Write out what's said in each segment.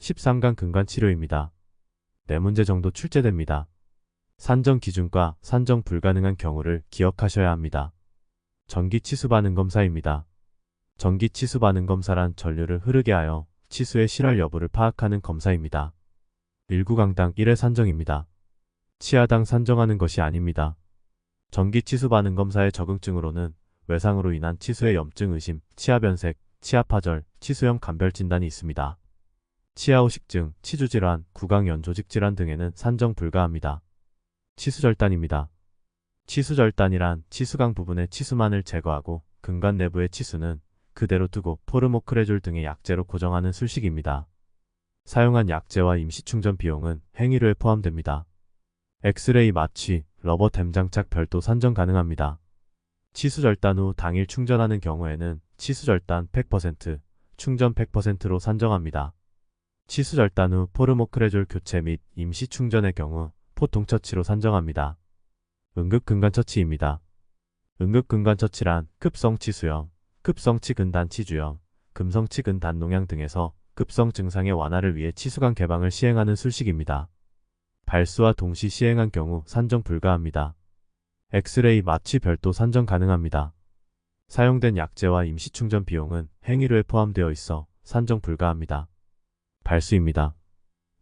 13강 근관치료입니다. 4문제 정도 출제됩니다. 산정 기준과 산정 불가능한 경우를 기억하셔야 합니다. 전기 치수 반응 검사입니다. 전기 치수 반응 검사란 전류를 흐르게 하여 치수의 실활 여부를 파악하는 검사입니다. 1구강당 1회 산정입니다. 치아당 산정하는 것이 아닙니다. 전기 치수 반응 검사의 적응증으로는 외상으로 인한 치수의 염증 의심, 치아 변색, 치아 파절, 치수염 감별 진단이 있습니다. 치아 후식증, 치주질환, 구강 연조직 질환 등에는 산정 불가합니다. 치수절단입니다. 치수절단이란 치수강 부분의 치수만을 제거하고 근관 내부의 치수는 그대로 두고 포르모크레졸 등의 약제로 고정하는 술식입니다. 사용한 약제와 임시충전 비용은 행위료에 포함됩니다. 엑스레이 마취, 러버 댐 장착 별도 산정 가능합니다. 치수절단 후 당일 충전하는 경우에는 치수절단 100%, 충전 100%로 산정합니다. 치수절단 후 포르모크레졸 교체 및 임시충전의 경우 포통처치로 산정합니다. 응급근관처치입니다. 응급근관처치란 급성치수염, 급성치근단치주염, 금성치근단농양 등에서 급성 증상의 완화를 위해 치수관 개방을 시행하는 술식입니다. 발수와 동시 시행한 경우 산정 불가합니다. 엑스레이 마취 별도 산정 가능합니다. 사용된 약제와 임시충전 비용은 행위료에 포함되어 있어 산정 불가합니다. 발수입니다.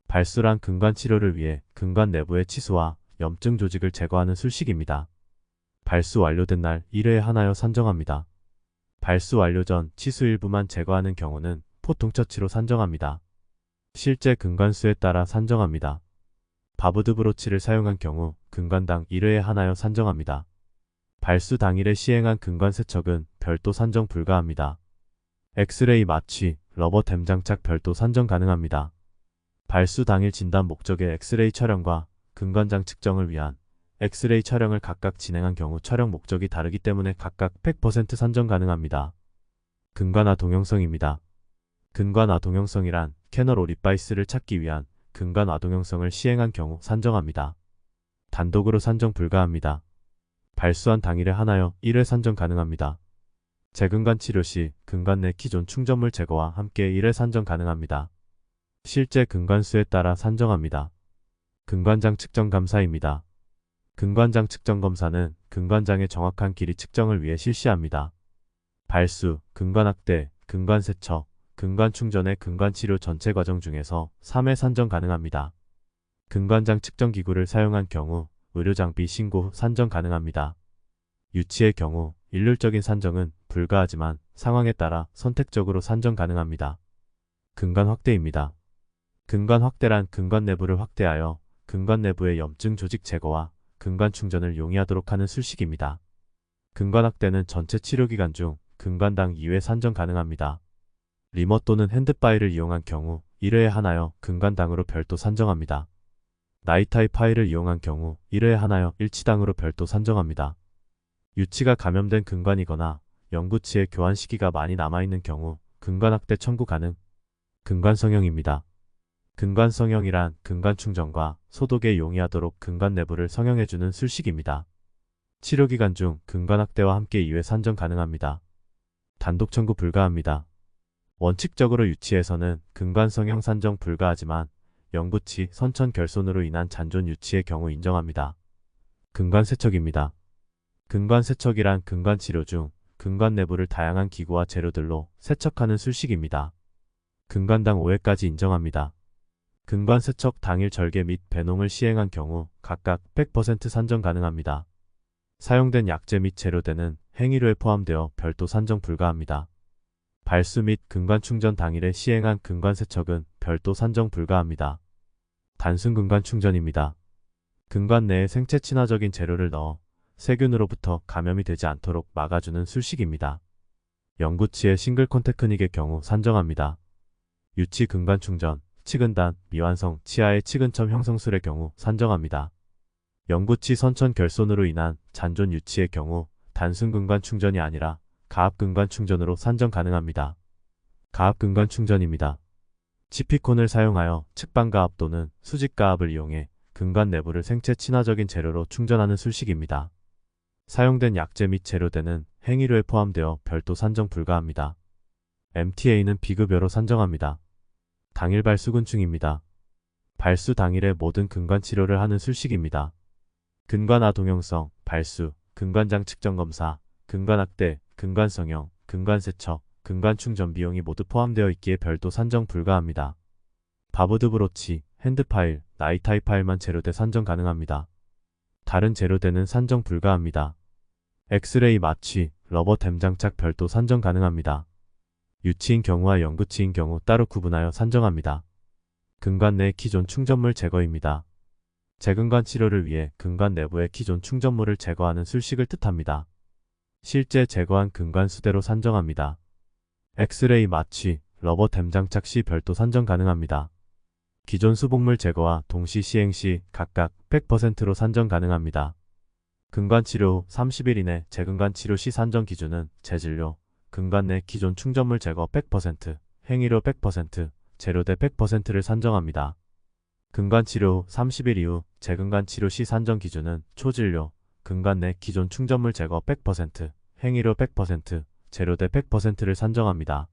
발수란 근관치료를 위해 근관 내부의 치수와 염증 조직을 제거하는 술식입니다. 발수 완료된 날 1회에 하나여 산정합니다. 발수 완료 전 치수 일부만 제거하는 경우는 포통처치로 산정합니다. 실제 근관수에 따라 산정합니다. 바브드브로치를 사용한 경우 근관당 1회에 하나여 산정합니다. 발수 당일에 시행한 근관 세척은 별도 산정 불가합니다. 엑스레이 마취, 러버 댐 장착 별도 산정 가능합니다. 발수 당일 진단 목적의 엑스레이 촬영과 근관장 측정을 위한 엑스레이 촬영을 각각 진행한 경우 촬영 목적이 다르기 때문에 각각 100% 산정 가능합니다. 근관화 동형성입니다. 근관화 동형성이란 캐널 오리바이스를 찾기 위한 근관화 동형성을 시행한 경우 산정합니다. 단독으로 산정 불가합니다. 발수한 당일에 하나여 1회 산정 가능합니다. 재근관 치료 시 근관 내 기존 충전물 제거와 함께 1회 산정 가능합니다. 실제 근관수에 따라 산정합니다. 근관장 측정 감사입니다. 근관장 측정 검사는 근관장의 정확한 길이 측정을 위해 실시합니다. 발수, 근관확대, 근관세척, 근관충전의 근관치료 전체 과정 중에서 3회 산정 가능합니다. 근관장 측정기구를 사용한 경우 의료장비 신고 후 산정 가능합니다. 유치의 경우 일률적인 산정은 불가하지만 상황에 따라 선택적으로 산정 가능합니다. 근관확대입니다. 근관확대란 근관 내부를 확대하여 근관 내부의 염증 조직 제거와 근관 충전을 용이하도록 하는 술식입니다. 근관확대는 전체 치료기간 중 근관당 2회 산정 가능합니다. 리머 또는 핸드파일을 이용한 경우 1회에 하나여 근관당으로 별도 산정합니다. 나이타이 파일을 이용한 경우 1회에 하나여 일치당으로 별도 산정합니다. 유치가 감염된 근관이거나 영구치의 교환 시기가 많이 남아있는 경우 근관확대 청구 가능. 근관성형입니다. 근관성형이란 근관 충전과 소독에 용이하도록 근관 내부를 성형해주는 술식입니다. 치료기간 중 근관확대와 함께 2회 산정 가능합니다. 단독 청구 불가합니다. 원칙적으로 유치에서는 근관성형 산정 불가하지만 영구치, 선천 결손으로 인한 잔존 유치의 경우 인정합니다. 근관세척입니다. 근관세척이란 근관치료 중 근관 내부를 다양한 기구와 재료들로 세척하는 술식입니다. 근관당 5회까지 인정합니다. 근관세척 당일 절개 및 배농을 시행한 경우 각각 100% 산정 가능합니다. 사용된 약제 및 재료대는 행위료에 포함되어 별도 산정 불가합니다. 발수 및 근관 충전 당일에 시행한 근관 세척은 별도 산정 불가합니다. 단순 근관 충전입니다. 근관 내에 생체 친화적인 재료를 넣어 세균으로부터 감염이 되지 않도록 막아주는 술식입니다. 영구치의 싱글콘 테크닉의 경우 산정합니다. 유치 근관 충전, 치근단, 미완성, 치아의 치근점 형성술의 경우 산정합니다. 영구치 선천 결손으로 인한 잔존 유치의 경우 단순 근관 충전이 아니라 가압 근관 충전으로 산정 가능합니다. 가압 근관 충전입니다. 지피콘을 사용하여 측방가압 또는 수직가압을 이용해 근관 내부를 생체 친화적인 재료로 충전하는 술식입니다. 사용된 약제 및 재료대는 행위료에 포함되어 별도 산정 불가합니다. MTA는 비급여로 산정합니다. 당일 발수근충입니다. 발수 당일에 모든 근관 치료를 하는 술식입니다. 근관아 동형성, 발수, 근관장 측정검사, 근관악대, 근관성형, 근관세척, 근관충전 비용이 모두 포함되어 있기에 별도 산정 불가합니다. 바보드 브로치, 핸드파일, 나이타이 파일만 재료대 산정 가능합니다. 다른 재료대는 산정 불가합니다. 엑스레이 마취, 러버 댐 장착 별도 산정 가능합니다. 유치인 경우와 영구치인 경우 따로 구분하여 산정합니다. 근관 내 기존 충전물 제거입니다. 재근관 치료를 위해 근관 내부의 기존 충전물을 제거하는 술식을 뜻합니다. 실제 제거한 근관 수대로 산정합니다. 엑스레이 마취, 러버 댐 장착 시 별도 산정 가능합니다. 기존 수복물 제거와 동시 시행 시 각각 100%로 산정 가능합니다. 근관 치료 후 30일 이내 재근관 치료 시 산정 기준은 재진료, 근관 내 기존 충전물 제거 100%, 행위료 100%, 재료대 100%를 산정합니다. 근관 치료 후 30일 이후 재근관 치료 시 산정 기준은 초진료, 근관 내 기존 충전물 제거 100%, 행위료 100%, 재료대 100%를 산정합니다.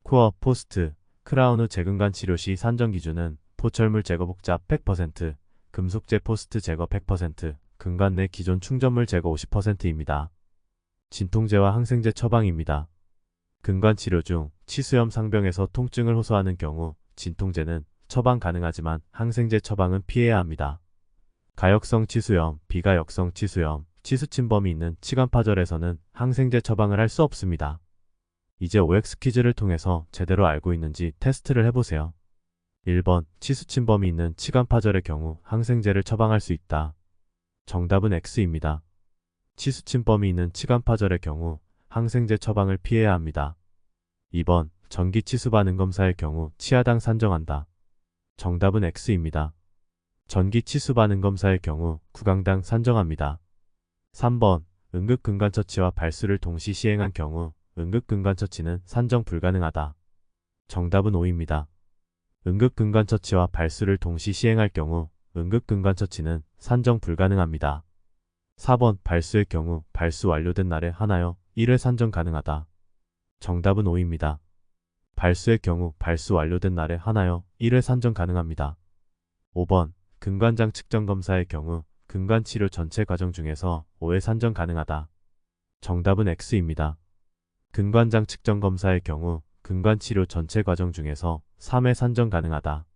코어, 포스트, 크라운 후 재근관 치료 시 산정 기준은 포철물 제거 복잡 100%, 금속재 포스트 제거 100%, 근관 내 기존 충전물 제거 50%입니다. 진통제와 항생제 처방입니다. 근관 치료 중 치수염 상병에서 통증을 호소하는 경우 진통제는 처방 가능하지만 항생제 처방은 피해야 합니다. 가역성 치수염, 비가역성 치수염, 치수침범이 있는 치관파절에서는 항생제 처방을 할 수 없습니다. 이제 OX 퀴즈를 통해서 제대로 알고 있는지 테스트를 해보세요. 1번, 치수침범이 있는 치관파절의 경우 항생제를 처방할 수 있다. 정답은 X입니다. 치수침범이 있는 치관파절의 경우 항생제 처방을 피해야 합니다. 2번, 전기 치수 반응 검사의 경우 치아당 산정한다. 정답은 X입니다. 전기 치수 반응 검사의 경우 구강당 산정합니다. 3번, 응급근관처치와 발수를 동시 시행한 경우 응급근관처치는 산정 불가능하다. 정답은 O입니다. 응급근관처치와 발수를 동시 시행할 경우 응급근관처치는 산정 불가능합니다. 4번, 발수의 경우 발수 완료된 날에 하나여 1회 산정 가능하다. 정답은 O입니다. 발수의 경우 발수 완료된 날에 하나여 1회 산정 가능합니다. 5번, 근관장 측정 검사의 경우 근관치료 전체 과정 중에서 5회 산정 가능하다. 정답은 X입니다. 근관장 측정 검사의 경우 근관치료 전체 과정 중에서 3회 산정 가능하다.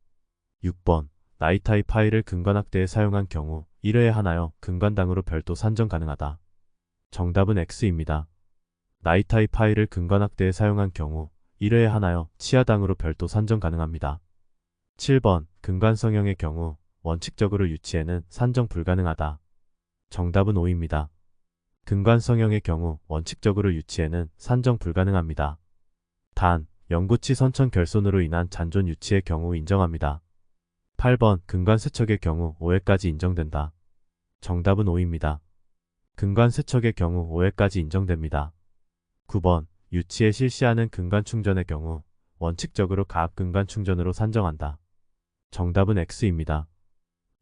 6번, 나이타이 파일을 근관악대에 사용한 경우 1회에 하나여 근관당으로 별도 산정 가능하다. 정답은 X입니다. 나이타이 파일을 근관악대에 사용한 경우 1회에 하나여 치아당으로 별도 산정 가능합니다. 7번, 근관성형의 경우 원칙적으로 유치에는 산정 불가능하다. 정답은 O입니다. 근관성형의 경우 원칙적으로 유치에는 산정 불가능합니다. 단, 영구치 선천 결손으로 인한 잔존 유치의 경우 인정합니다. 8번, 근관세척의 경우 5회까지 인정된다. 정답은 O입니다. 근관세척의 경우 5회까지 인정됩니다. 9번, 유치에 실시하는 근관충전의 경우 원칙적으로 가압근관충전으로 산정한다. 정답은 X입니다.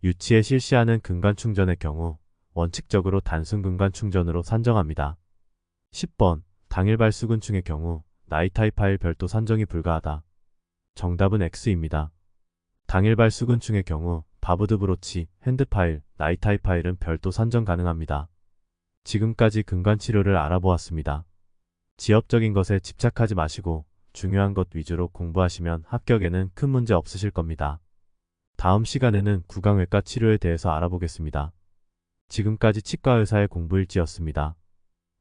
유치에 실시하는 근관충전의 경우 원칙적으로 단순 근관충전으로 산정합니다. 10번, 당일 발수근충의 경우 나이타이 파일 별도 산정이 불가하다. 정답은 X입니다. 당일 발수근충의 경우 바브드 브로치, 핸드파일, 나이타이 파일은 별도 산정 가능합니다. 지금까지 근관치료를 알아보았습니다. 지엽적인 것에 집착하지 마시고 중요한 것 위주로 공부하시면 합격에는 큰 문제 없으실 겁니다. 다음 시간에는 구강외과 치료에 대해서 알아보겠습니다. 지금까지 치과의사의 공부일지였습니다.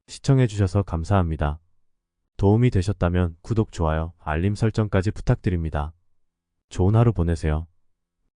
시청해주셔서 감사합니다. 도움이 되셨다면 구독, 좋아요, 알림 설정까지 부탁드립니다. 좋은 하루 보내세요.